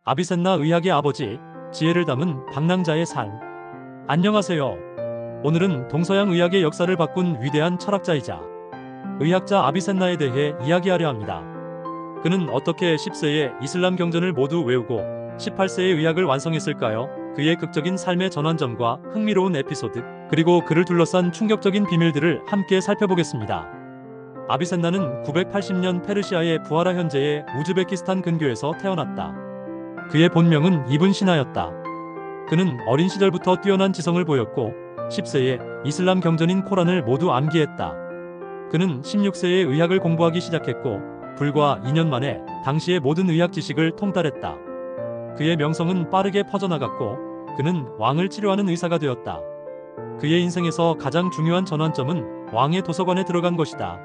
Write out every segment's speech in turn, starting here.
아비센나 의학의 아버지, 지혜를 담은 방랑자의 삶. 안녕하세요. 오늘은 동서양 의학의 역사를 바꾼 위대한 철학자이자 의학자 아비센나에 대해 이야기하려 합니다. 그는 어떻게 10세에 이슬람 경전을 모두 외우고 18세에 의학을 완성했을까요? 그의 극적인 삶의 전환점과 흥미로운 에피소드, 그리고 그를 둘러싼 충격적인 비밀들을 함께 살펴보겠습니다. 아비센나는 980년 페르시아의 부하라 현재의 우즈베키스탄 근교에서 태어났다. 그의 본명은 이븐 시나였다. 그는 어린 시절부터 뛰어난 지성을 보였고 10세에 이슬람 경전인 코란을 모두 암기했다. 그는 16세에 의학을 공부하기 시작했고 불과 2년 만에 당시의 모든 의학 지식을 통달했다. 그의 명성은 빠르게 퍼져나갔고 그는 왕을 치료하는 의사가 되었다. 그의 인생에서 가장 중요한 전환점은 왕의 도서관에 들어간 것이다.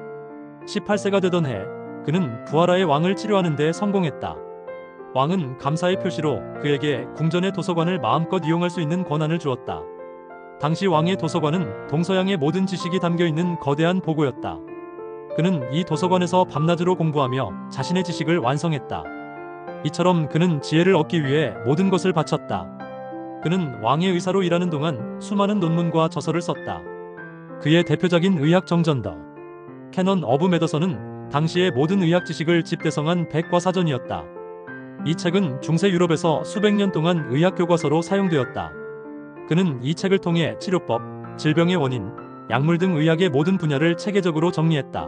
18세가 되던 해 그는 부하라의 왕을 치료하는 데 성공했다. 왕은 감사의 표시로 그에게 궁전의 도서관을 마음껏 이용할 수 있는 권한을 주었다. 당시 왕의 도서관은 동서양의 모든 지식이 담겨있는 거대한 보고였다. 그는 이 도서관에서 밤낮으로 공부하며 자신의 지식을 완성했다. 이처럼 그는 지혜를 얻기 위해 모든 것을 바쳤다. 그는 왕의 의사로 일하는 동안 수많은 논문과 저서를 썼다. 그의 대표작인 의학 정전 더 캐넌 어브 메더선은 당시의 모든 의학 지식을 집대성한 백과사전이었다. 이 책은 중세 유럽에서 수백 년 동안 의학 교과서로 사용되었다. 그는 이 책을 통해 치료법, 질병의 원인, 약물 등 의학의 모든 분야를 체계적으로 정리했다.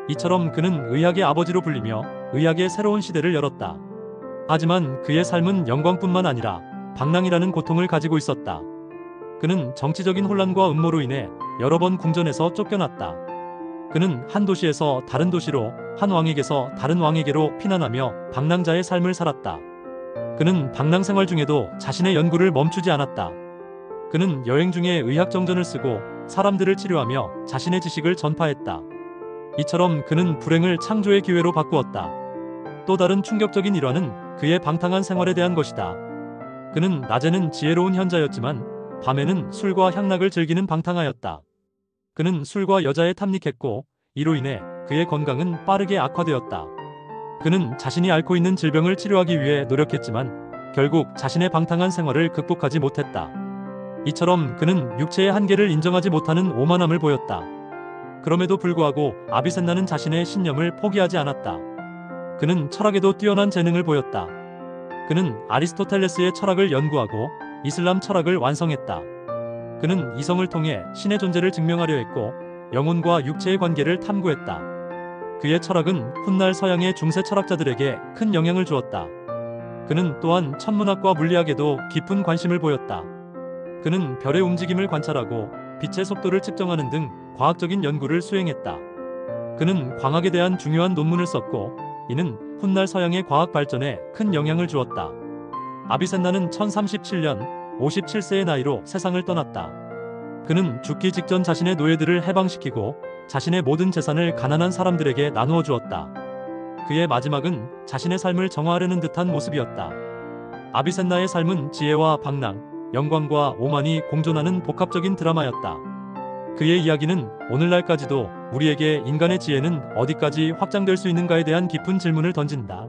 이처럼 그는 의학의 아버지로 불리며 의학의 새로운 시대를 열었다. 하지만 그의 삶은 영광뿐만 아니라 방랑이라는 고통을 가지고 있었다. 그는 정치적인 혼란과 음모로 인해 여러 번 궁전에서 쫓겨났다. 그는 한 도시에서 다른 도시로, 한 왕에게서 다른 왕에게로 피난하며 방랑자의 삶을 살았다. 그는 방랑 생활 중에도 자신의 연구를 멈추지 않았다. 그는 여행 중에 의학 정전을 쓰고 사람들을 치료하며 자신의 지식을 전파했다. 이처럼 그는 불행을 창조의 기회로 바꾸었다. 또 다른 충격적인 일화는 그의 방탕한 생활에 대한 것이다. 그는 낮에는 지혜로운 현자였지만 밤에는 술과 향락을 즐기는 방탕하였다. 그는 술과 여자에 탐닉했고 이로 인해 그의 건강은 빠르게 악화되었다. 그는 자신이 앓고 있는 질병을 치료하기 위해 노력했지만 결국 자신의 방탕한 생활을 극복하지 못했다. 이처럼 그는 육체의 한계를 인정하지 못하는 오만함을 보였다. 그럼에도 불구하고 아비센나는 자신의 신념을 포기하지 않았다. 그는 철학에도 뛰어난 재능을 보였다. 그는 아리스토텔레스의 철학을 연구하고 이슬람 철학을 완성했다. 그는 이성을 통해 신의 존재를 증명하려 했고 영혼과 육체의 관계를 탐구했다. 그의 철학은 훗날 서양의 중세 철학자들에게 큰 영향을 주었다. 그는 또한 천문학과 물리학에도 깊은 관심을 보였다. 그는 별의 움직임을 관찰하고 빛의 속도를 측정하는 등 과학적인 연구를 수행했다. 그는 광학에 대한 중요한 논문을 썼고 이는 훗날 서양의 과학 발전에 큰 영향을 주었다. 아비센나는 1037년 57세의 나이로 세상을 떠났다. 그는 죽기 직전 자신의 노예들을 해방시키고 자신의 모든 재산을 가난한 사람들에게 나누어 주었다. 그의 마지막은 자신의 삶을 정화하려는 듯한 모습이었다. 아비센나의 삶은 지혜와 방랑, 영광과 오만이 공존하는 복합적인 드라마였다. 그의 이야기는 오늘날까지도 우리에게 인간의 지혜는 어디까지 확장될 수 있는가에 대한 깊은 질문을 던진다.